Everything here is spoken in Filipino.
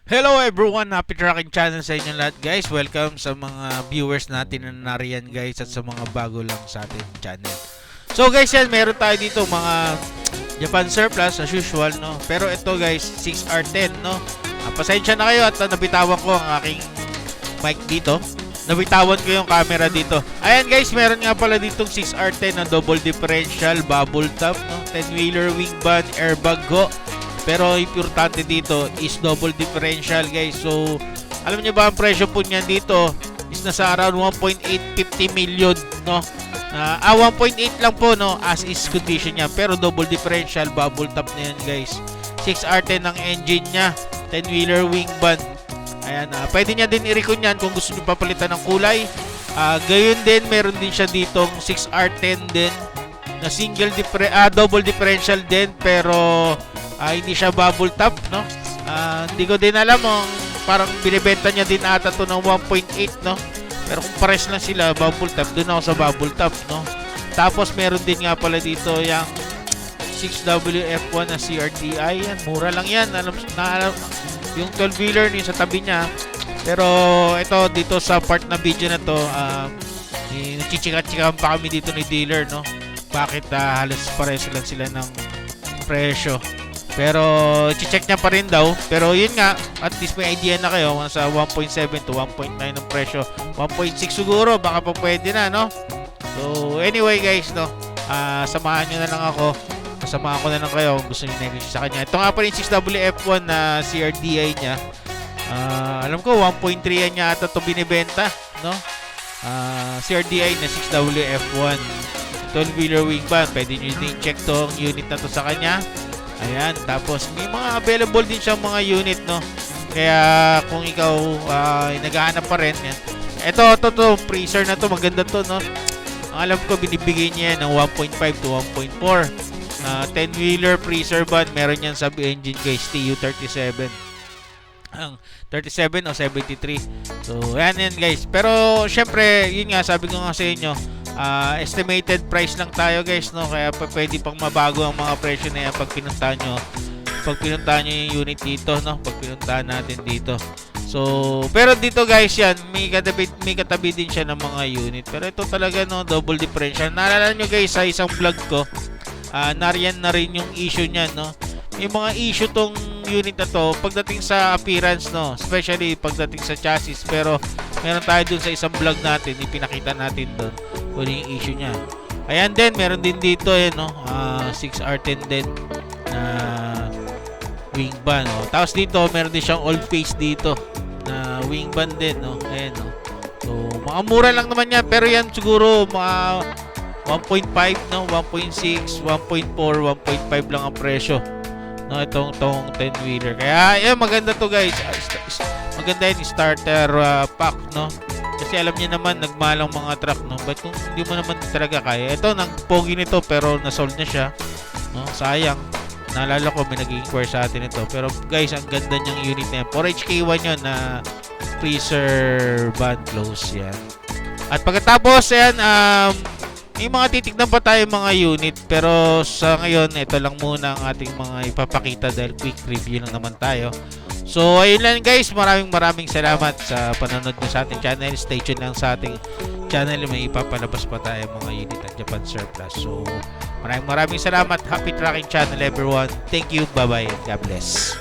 Hello everyone! Happy Tracking Channel sa inyo lahat guys. Welcome sa mga viewers natin na nariyan guys at sa mga bago lang sa ating channel. So guys yan, meron tayo dito mga Japan surplus as usual no. Pero ito guys, 6R10 no. Pasensya na kayo at nabitawan ko ang aking mic dito. Nabitawan ko yung camera dito. Ayan guys, meron nga pala ditong 6R10 na double differential, bubble top no. 10-wheeler wing band, airbag go. Pero importante dito is double differential guys. So alam niyo ba ang presyo po niyan dito is nasa around 1.850 million no. 1.8 lang po no as is condition niya, pero double differential bubble top na yan guys. 6R10 ang engine niya, 10-wheeler wing band. Ayan, pwede niya din i-recon yan kung gusto niyo papalitan ng kulay. Gayon din, meron din siya ditong 6R10 din na double differential din, pero hindi siya bubble top no. Hindi ko din alam parang binibenta niya din ata to ng 1.8 no. Pero kung pares lang sila bubble top, doon ako sa bubble top no. Tapos meron din nga pala dito yung 6WF1 na CRTI. Yan, mura lang yan. Alam yung 12-wheeler ni sa tabi niya. Pero ito dito sa part na video na to, nagchichika-chikahan pa kami dito ni dealer no. Bakit halos pares lang sila ng presyo. Pero i-check niya pa rin daw. Pero yun nga, at least may idea na kayo sa 1.7 to 1.9 ng presyo. 1.6 siguro, baka pa pwede na no. So anyway guys no, samahan nyo na lang ako. Samahan ko na lang kayo kung gusto nyo na sa kanya. Ito nga pa rin 6WF1 na CRDI niya. Alam ko 1.3 yan niya ata ito binibenta no. CRDI na 6WF1 12-wheeler wing band. Pwede nyo din check tong unit na to sa kanya. Ayan, tapos may mga available din siyang mga unit no. Kaya kung ikaw naghahanap pa rin yan. Ito freezer na to, maganda to no. Ang alam ko binibigay niya ng 1.5 to 1.4 na 10-wheeler freezer band. Meron yan sub engine guys, TU37. Ang 37 o 73. So ayan yan guys. Pero syempre, yun nga sabi ko nga sa inyo, estimated price lang tayo guys no, kaya pwede pang mabago ang mga presyo na yan pag pinuntahan nyo yung unit dito no, pag pinuntahan natin dito. So pero dito guys yan, may katabi din siya ng mga unit, pero ito talaga no, double differential. Naalala nyo guys sa isang vlog ko, nariyan na rin yung issue niya no. May mga issue tong unit na to pagdating sa appearance no, especially pagdating sa chassis. Pero meron tayo dun sa isang vlog natin, ipinakita natin dun kung yung issue niya. Ayan din, meron din dito no, 6R10 din na wing band no. Tapos dito meron din siyang old face dito na wing band din no. Ayan no. So mga mura lang naman yan, pero yan siguro mga 1.5 no, 1.6, 1.4, 1.5 lang ang presyo no, itong 10-wheeler. Kaya ayan, maganda to guys. Maganda yung starter pack no. Kasi alam niyo naman nagmalang mga truck no. But kung hindi mo naman talaga kaya, ito nagpogi nito pero nasold na siya no. Sayang. Naalala ko may nag-inquire sa atin ito. Pero guys, ang ganda niyang unit na yan. 4HK1 yun na freezer band close yan. At pagkatapos yan, may mga titignan pa tayo mga unit, pero sa ngayon ito lang muna ang ating mga ipapakita dahil quick review lang naman tayo. So ayun lang guys, maraming salamat sa panonood nyo sa ating channel. Stay tuned lang sa ating channel, may ipapalabas pa tayo mga unit at Japan surplus. So maraming salamat. Happy Tracking Channel everyone. Thank you, bye bye, God bless.